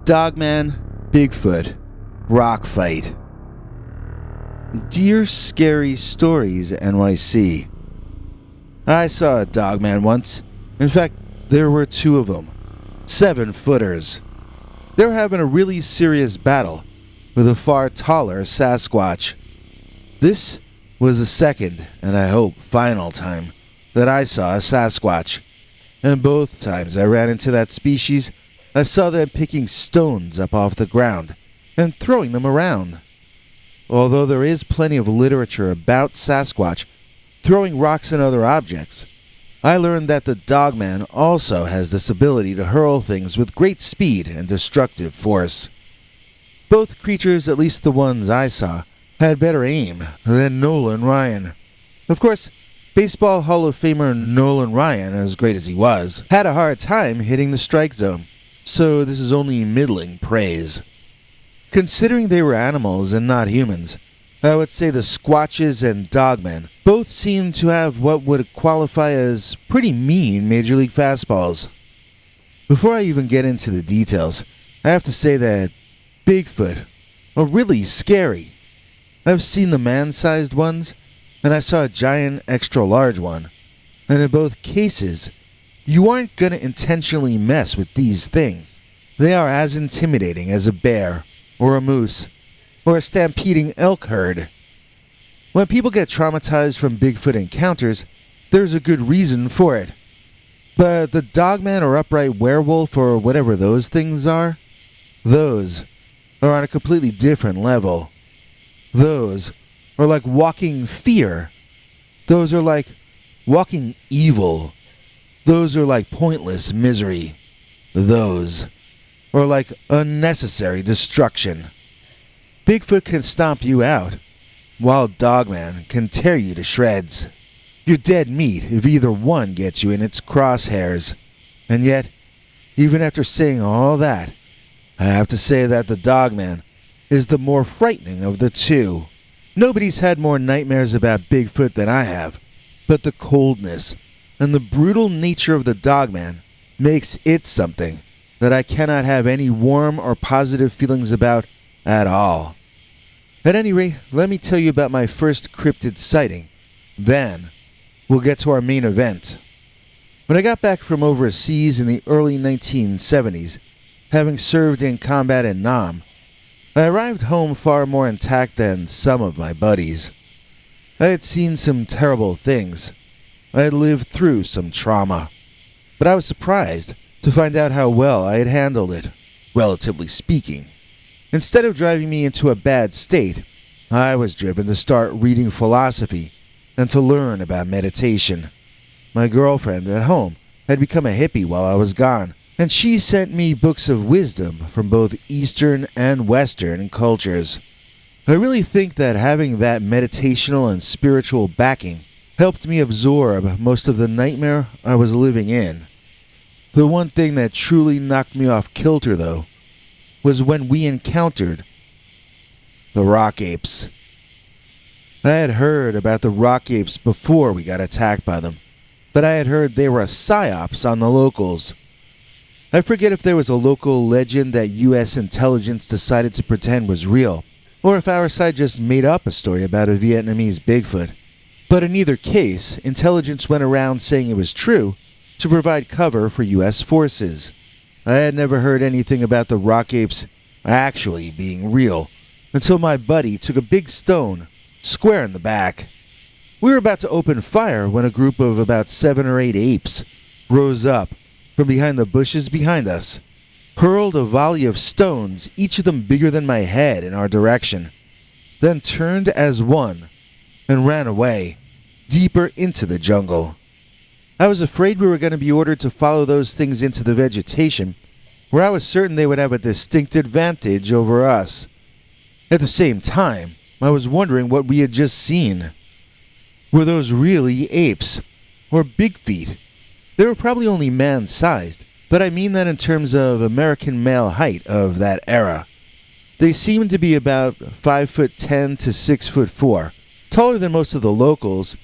Dogman, Bigfoot, rock fight. Dear Scary Stories NYC. I saw a Dogman once. In fact, there were two of them. 7-footers. They were having a really serious battle with a far taller Sasquatch. This was the second, and I hope final time, that I saw a Sasquatch. And both times I ran into that species, I saw them picking stones up off the ground and throwing them around. Although there is plenty of literature about Sasquatch throwing rocks and other objects, I learned that the Dogman also has this ability to hurl things with great speed and destructive force. Both creatures, at least the ones I saw, had better aim than Nolan Ryan. Of course, Baseball Hall of Famer Nolan Ryan, as great as he was, had a hard time hitting the strike zone, so this is only middling praise. Considering they were animals and not humans, I would say the Squatches and Dogmen both seem to have what would qualify as pretty mean Major League fastballs. Before I even get into the details, I have to say that Bigfoot are really scary. I've seen the man-sized ones, and I saw a giant extra-large one, and in both cases, you aren't going to intentionally mess with these things. They are as intimidating as a bear, or a moose, or a stampeding elk herd. When people get traumatized from Bigfoot encounters, there's a good reason for it. But the Dogman or upright werewolf or whatever those things are, those are on a completely different level. Those are like walking fear. Those are like walking evil. Those are like pointless misery. Those are like unnecessary destruction. Bigfoot can stomp you out, while Dogman can tear you to shreds. You're dead meat if either one gets you in its crosshairs. And yet, even after saying all that, I have to say that the Dogman is the more frightening of the two. Nobody's had more nightmares about Bigfoot than I have, but the coldness and the brutal nature of the Dogman makes it something that I cannot have any warm or positive feelings about at all. At any rate, let me tell you about my first cryptid sighting. Then, we'll get to our main event. When I got back from overseas in the early 1970s, having served in combat in Nam, I arrived home far more intact than some of my buddies. I had seen some terrible things. I had lived through some trauma. But I was surprised to find out how well I had handled it, relatively speaking. Instead of driving me into a bad state, I was driven to start reading philosophy and to learn about meditation. My girlfriend at home had become a hippie while I was gone, and she sent me books of wisdom from both Eastern and Western cultures. I really think that having that meditational and spiritual backing helped me absorb most of the nightmare I was living in. The one thing that truly knocked me off kilter, though, was when we encountered the rock apes. I had heard about the rock apes before we got attacked by them, but I had heard they were a psyops on the locals. I forget if there was a local legend that U.S. intelligence decided to pretend was real, or if our side just made up a story about a Vietnamese Bigfoot. But in either case, intelligence went around saying it was true to provide cover for U.S. forces. I had never heard anything about the rock apes actually being real until my buddy took a big stone square in the back. We were about to open fire when a group of about 7 or 8 apes rose up from behind the bushes behind us, hurled a volley of stones, each of them bigger than my head, in our direction, then turned as one and ran away, deeper into the jungle. I was afraid we were going to be ordered to follow those things into the vegetation, where I was certain they would have a distinct advantage over us. At the same time, I was wondering what we had just seen. Were those really apes? Or big feet? They were probably only man-sized, but I mean that in terms of American male height of that era. They seemed to be about 5'10" to 6'4", taller than most of the locals,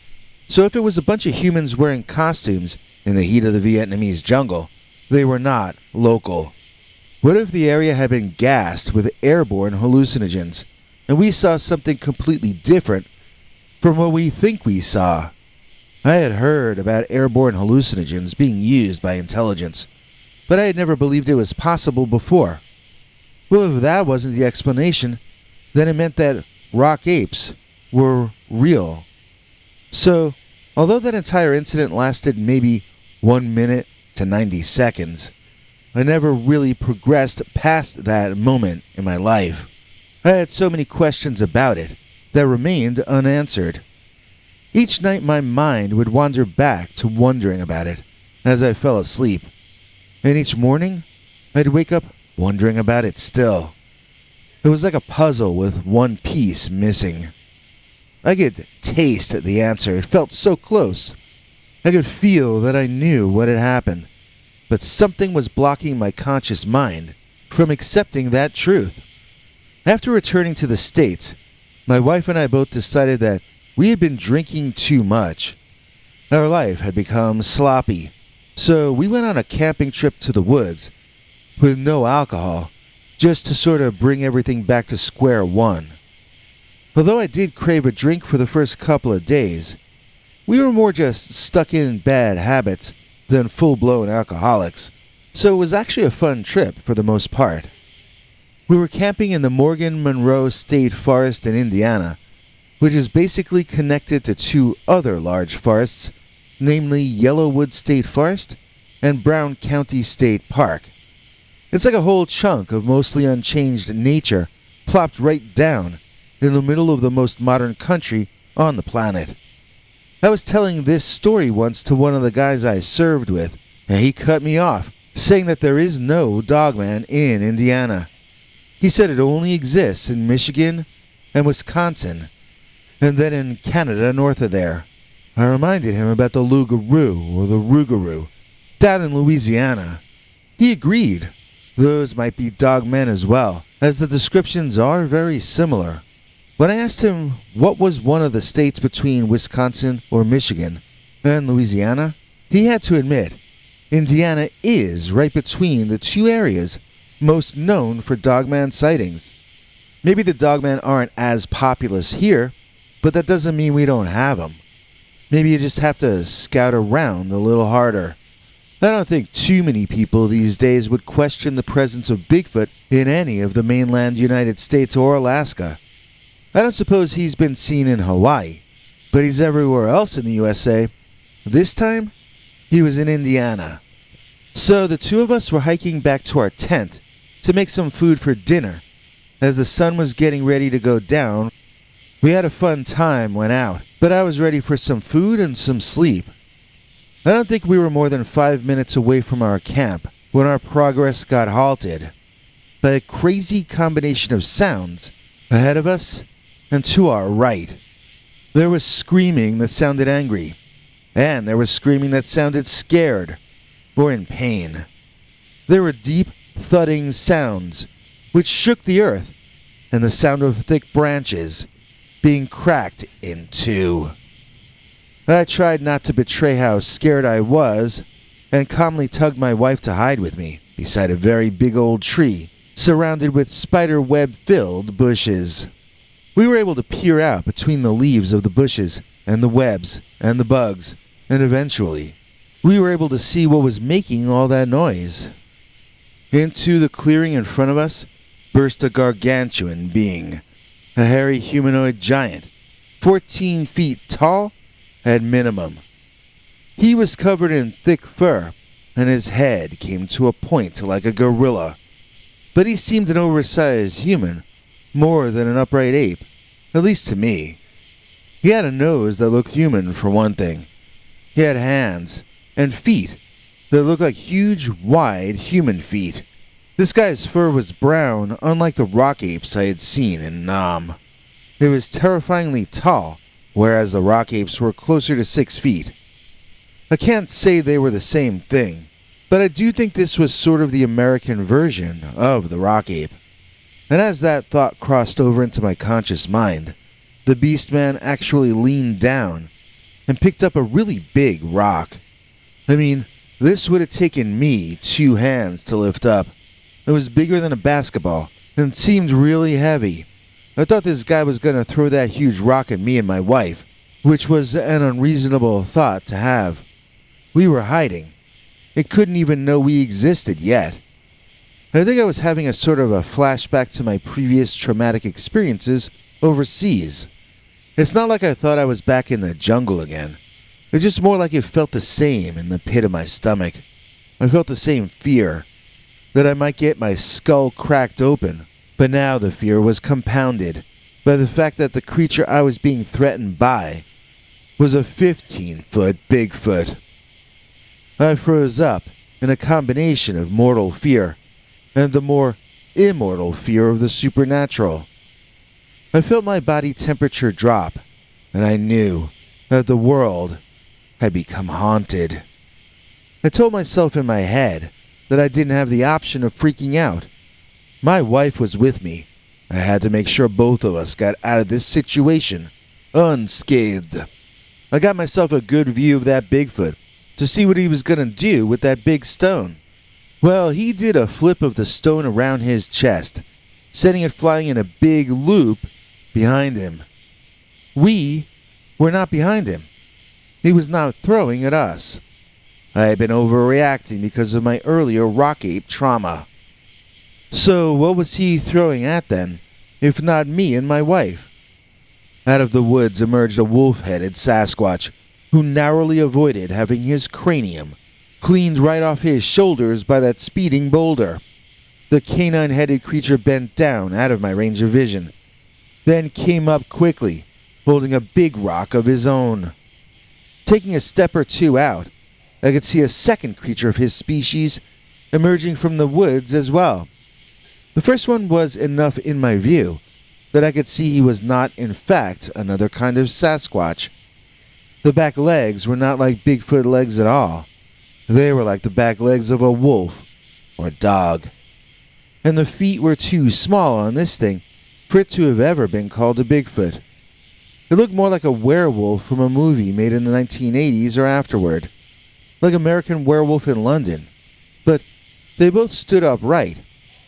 so if it was a bunch of humans wearing costumes in the heat of the Vietnamese jungle, they were not local. What if the area had been gassed with airborne hallucinogens, and we saw something completely different from what we think we saw? I had heard about airborne hallucinogens being used by intelligence, but I had never believed it was possible before. Well, if that wasn't the explanation, then it meant that rock apes were real. So, although that entire incident lasted maybe 1 minute to 90 seconds, I never really progressed past that moment in my life. I had so many questions about it that remained unanswered. Each night my mind would wander back to wondering about it as I fell asleep, and each morning I'd wake up wondering about it still. It was like a puzzle with one piece missing. I could taste the answer. It felt so close. I could feel that I knew what had happened, but something was blocking my conscious mind from accepting that truth. After returning to the States, my wife and I both decided that we had been drinking too much. Our life had become sloppy, so we went on a camping trip to the woods with no alcohol, just to sort of bring everything back to square one. Although I did crave a drink for the first couple of days, we were more just stuck in bad habits than full-blown alcoholics, so it was actually a fun trip for the most part. We were camping in the Morgan-Monroe State Forest in Indiana, which is basically connected to two other large forests, namely Yellowwood State Forest and Brown County State Park. It's like a whole chunk of mostly unchanged nature plopped right down in the middle of the most modern country on the planet. I was telling this story once to one of the guys I served with, and he cut me off, saying that there is no Dogman in Indiana. He said it only exists in Michigan and Wisconsin, and then in Canada north of there. I reminded him about the Lougarou or the Rougarou down in Louisiana. He agreed. Those might be Dogmen as well, as the descriptions are very similar. When I asked him what was one of the states between Wisconsin or Michigan and Louisiana, he had to admit Indiana is right between the two areas most known for Dogman sightings. Maybe the Dogman aren't as populous here, but that doesn't mean we don't have them. Maybe you just have to scout around a little harder. I don't think too many people these days would question the presence of Bigfoot in any of the mainland United States or Alaska. I don't suppose he's been seen in Hawaii, but he's everywhere else in the USA. This time, he was in Indiana. So the two of us were hiking back to our tent to make some food for dinner. As the sun was getting ready to go down, we had a fun time, went out, but I was ready for some food and some sleep. I don't think we were more than 5 minutes away from our camp when our progress got halted by a crazy combination of sounds ahead of us and to our right. There was screaming that sounded angry, and there was screaming that sounded scared or in pain. There were deep, thudding sounds which shook the earth, and the sound of thick branches being cracked in two. I tried not to betray how scared I was, and calmly tugged my wife to hide with me beside a very big old tree surrounded with spider web-filled bushes. We were able to peer out between the leaves of the bushes and the webs and the bugs, and eventually, we were able to see what was making all that noise. Into the clearing in front of us burst a gargantuan being, a hairy humanoid giant, 14 feet tall at minimum. He was covered in thick fur, and his head came to a point like a gorilla. But he seemed an oversized human, more than an upright ape, at least to me. He had a nose that looked human, for one thing. He had hands and feet that looked like huge, wide human feet. This guy's fur was brown, unlike the rock apes I had seen in Nam. It was terrifyingly tall, whereas the rock apes were closer to 6 feet. I can't say they were the same thing, but I do think this was sort of the American version of the rock ape. And as that thought crossed over into my conscious mind, the beast man actually leaned down and picked up a really big rock. I mean, this would have taken me 2 hands to lift up. It was bigger than a basketball and seemed really heavy. I thought this guy was going to throw that huge rock at me and my wife, which was an unreasonable thought to have. We were hiding. It couldn't even know we existed yet. I think I was having a sort of a flashback to my previous traumatic experiences overseas. It's not like I thought I was back in the jungle again. It's just more like it felt the same in the pit of my stomach. I felt the same fear, that I might get my skull cracked open. But now the fear was compounded by the fact that the creature I was being threatened by was a 15-foot Bigfoot. I froze up in a combination of mortal fear and the more immortal fear of the supernatural. I felt my body temperature drop, and I knew that the world had become haunted. I told myself in my head that I didn't have the option of freaking out. My wife was with me. I had to make sure both of us got out of this situation unscathed. I got myself a good view of that Bigfoot to see what he was going to do with that big stone. Well, he did a flip of the stone around his chest, sending it flying in a big loop behind him. We were not behind him. He was not throwing at us. I had been overreacting because of my earlier rock ape trauma. So what was he throwing at then, if not me and my wife? Out of the woods emerged a wolf-headed Sasquatch, who narrowly avoided having his cranium cleaned right off his shoulders by that speeding boulder. The canine-headed creature bent down out of my range of vision, then came up quickly, holding a big rock of his own. Taking a step or two out, I could see a second creature of his species emerging from the woods as well. The first one was enough in my view that I could see he was not, in fact, another kind of Sasquatch. The back legs were not like Bigfoot legs at all. They were like the back legs of a wolf or dog. And the feet were too small on this thing for it to have ever been called a Bigfoot. It looked more like a werewolf from a movie made in the 1980s or afterward, like American Werewolf in London. But they both stood upright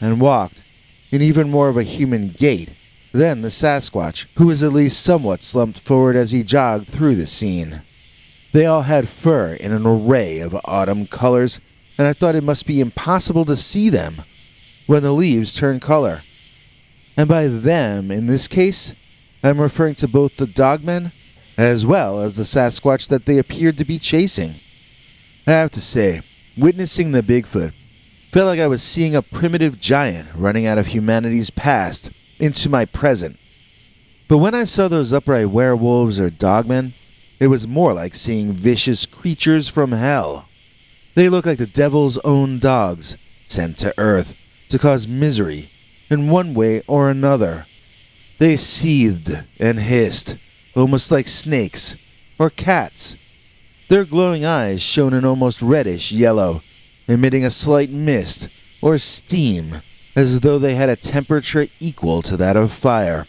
and walked in even more of a human gait than the Sasquatch, who was at least somewhat slumped forward as he jogged through the scene. They all had fur in an array of autumn colors, and I thought it must be impossible to see them when the leaves turn color. And by them, in this case, I'm referring to both the Dogman as well as the Sasquatch that they appeared to be chasing. I have to say, witnessing the Bigfoot felt like I was seeing a primitive giant running out of humanity's past into my present. But when I saw those upright werewolves or dogmen, it was more like seeing vicious creatures from hell. They looked like the devil's own dogs, sent to Earth to cause misery in one way or another. They seethed and hissed, almost like snakes or cats. Their glowing eyes shone an almost reddish yellow, emitting a slight mist or steam, as though they had a temperature equal to that of fire.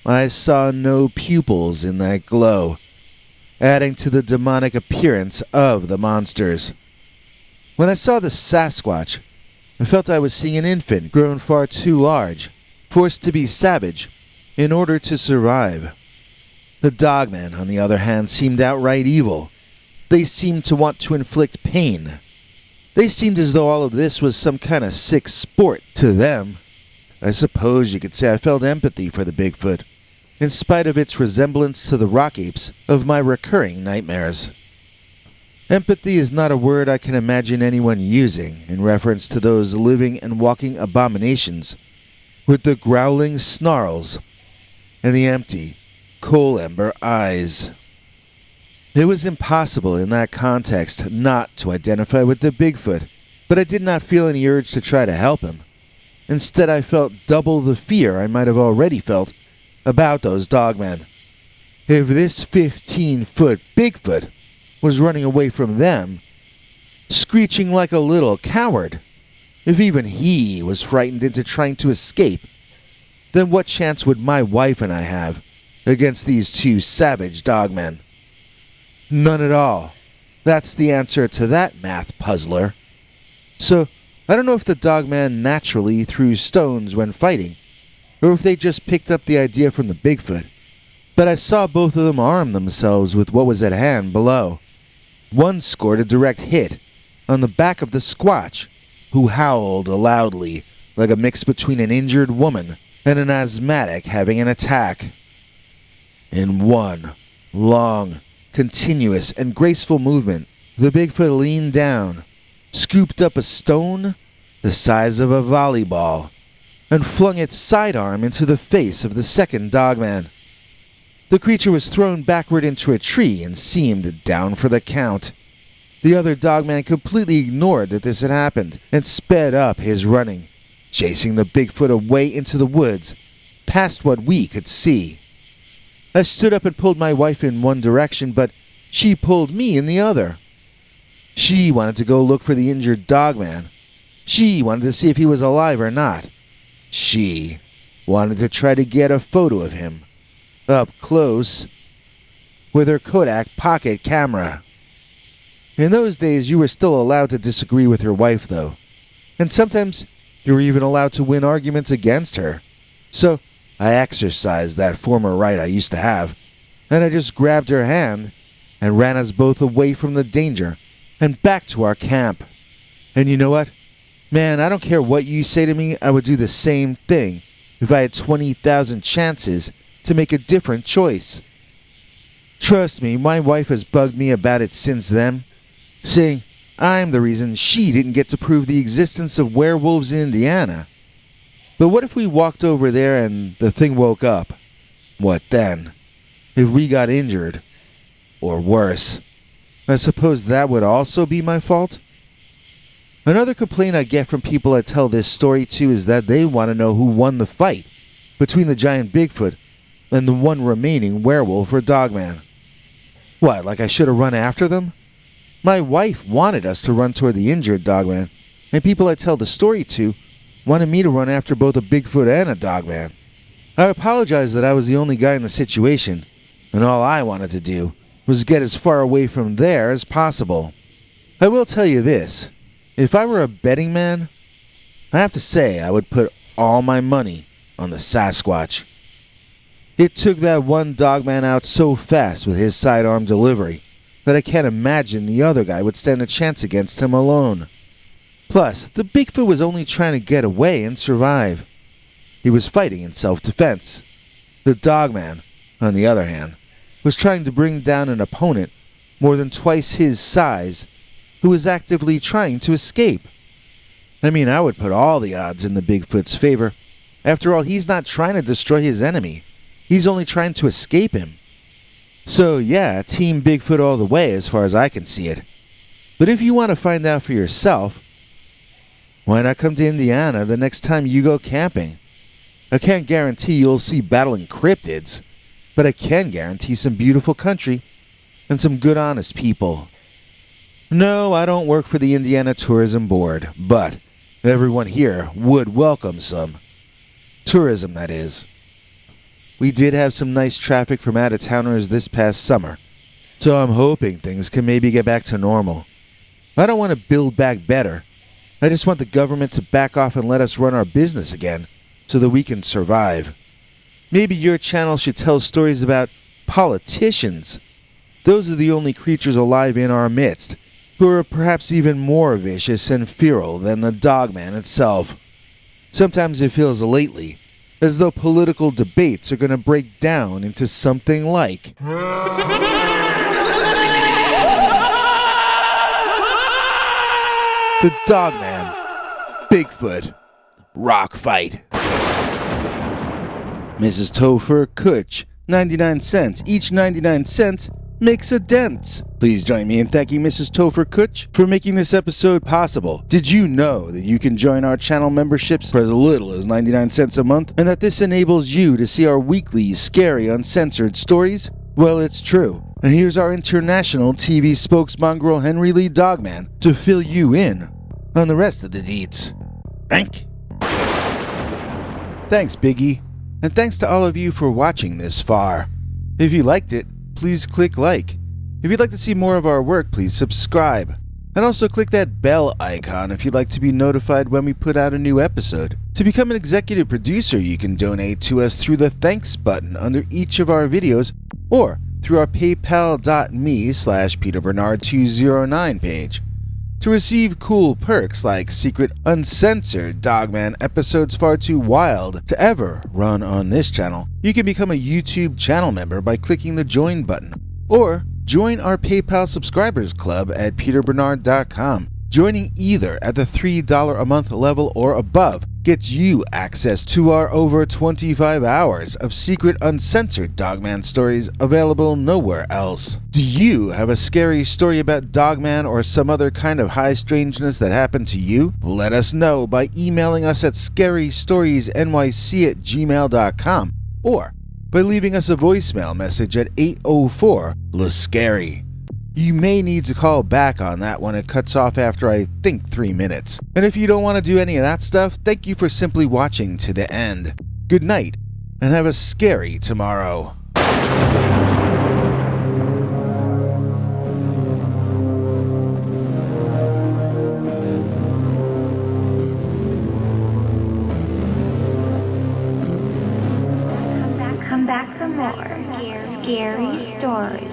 I saw no pupils in that glow, adding to the demonic appearance of the monsters. When I saw the Sasquatch, I felt I was seeing an infant grown far too large, forced to be savage in order to survive. The Dogman, on the other hand, seemed outright evil. They seemed to want to inflict pain. They seemed as though all of this was some kind of sick sport to them. I suppose you could say I felt empathy for the Bigfoot, in spite of its resemblance to the rock apes of my recurring nightmares. Empathy is not a word I can imagine anyone using in reference to those living and walking abominations with the growling snarls and the empty, coal-ember eyes. It was impossible in that context not to identify with the Bigfoot, but I did not feel any urge to try to help him. Instead, I felt double the fear I might have already felt about those dogmen. If this 15-foot Bigfoot was running away from them, screeching like a little coward, if even he was frightened into trying to escape, then what chance would my wife and I have against these two savage dogmen? None at all. That's the answer to that math puzzler. So I don't know if the Dogman naturally threw stones when fighting, or if they just picked up the idea from the Bigfoot, but I saw both of them arm themselves with what was at hand below. One scored a direct hit on the back of the Squatch, who howled loudly like a mix between an injured woman and an asthmatic having an attack. In one long, continuous, and graceful movement, the Bigfoot leaned down, scooped up a stone the size of a volleyball, and flung its sidearm into the face of the second Dogman. The creature was thrown backward into a tree and seemed down for the count. The other Dogman completely ignored that this had happened and sped up his running, chasing the Bigfoot away into the woods, past what we could see. I stood up and pulled my wife in one direction, but she pulled me in the other. She wanted to go look for the injured Dogman. She wanted to see if he was alive or not. She wanted to try to get a photo of him, up close, with her Kodak pocket camera. In those days, you were still allowed to disagree with your wife, though. And sometimes you were even allowed to win arguments against her. So I exercised that former right I used to have, and I just grabbed her hand and ran us both away from the danger and back to our camp. And you know what? Man, I don't care what you say to me, I would do the same thing if I had 20,000 chances to make a different choice. Trust me, my wife has bugged me about it since then, saying I'm the reason she didn't get to prove the existence of werewolves in Indiana. But what if we walked over there and the thing woke up? What then? If we got injured? Or worse? I suppose that would also be my fault? Another complaint I get from people I tell this story to is that they want to know who won the fight between the giant Bigfoot and the one remaining werewolf or Dogman. What, like I should have run after them? My wife wanted us to run toward the injured Dogman, and people I tell the story to wanted me to run after both a Bigfoot and a Dogman. I apologize that I was the only guy in the situation, and all I wanted to do was get as far away from there as possible. I will tell you this. If I were a betting man, I have to say I would put all my money on the Sasquatch. It took that one Dogman out so fast with his sidearm delivery that I can't imagine the other guy would stand a chance against him alone. Plus, the Bigfoot was only trying to get away and survive. He was fighting in self-defense. The Dogman, on the other hand, was trying to bring down an opponent more than twice his size who was actively trying to escape. I mean, I would put all the odds in the Bigfoot's favor. After all, he's not trying to destroy his enemy. He's only trying to escape him. So yeah, Team Bigfoot all the way as far as I can see it. But if you want to find out for yourself, why not come to Indiana the next time you go camping? I can't guarantee you'll see battling cryptids, but I can guarantee some beautiful country and some good honest people. No, I don't work for the Indiana Tourism Board, but everyone here would welcome some tourism, that is. We did have some nice traffic from out-of-towners this past summer, so I'm hoping things can maybe get back to normal. I don't want to build back better. I just want the government to back off and let us run our business again so that we can survive. Maybe your channel should tell stories about politicians. Those are the only creatures alive in our midst who are perhaps even more vicious and feral than the Dogman itself. Sometimes it feels lately as though political debates are going to break down into something like the Dogman Bigfoot rock fight. Mrs. Topher Kutch, 99 cents. Each 99 cents makes a dent. Please join me in thanking Mrs. Topher Kutch for making this episode possible. Did you know that you can join our channel memberships for as little as 99 cents a month, and that this enables you to see our weekly, scary, uncensored stories? Well, it's true. And here's our international TV spokesmongrel Henry Lee Dogman to fill you in on the rest of the deets. Thanks, Biggie. And thanks to all of you for watching this far. If you liked it, please click like. If you'd like to see more of our work, please subscribe. And also click that bell icon if you'd like to be notified when we put out a new episode. To become an executive producer, you can donate to us through the thanks button under each of our videos or through our paypal.me/PeterBernard209 page. To receive cool perks like secret uncensored Dogman episodes far too wild to ever run on this channel, you can become a YouTube channel member by clicking the join button, or join our PayPal subscribers club at peterbernard.com. Joining either at the $3 a month level or above gets you access to our over 25 hours of secret uncensored Dogman stories available nowhere else. Do you have a scary story about Dogman or some other kind of high strangeness that happened to you? Let us know by emailing us at scarystoriesnyc@gmail.com or by leaving us a voicemail message at 804-LA-SCARY. You may need to call back on that when it cuts off after I think 3 minutes. And if you don't want to do any of that stuff, thank you for simply watching to the end. Good night, and have a scary tomorrow. Come back for more scary stories.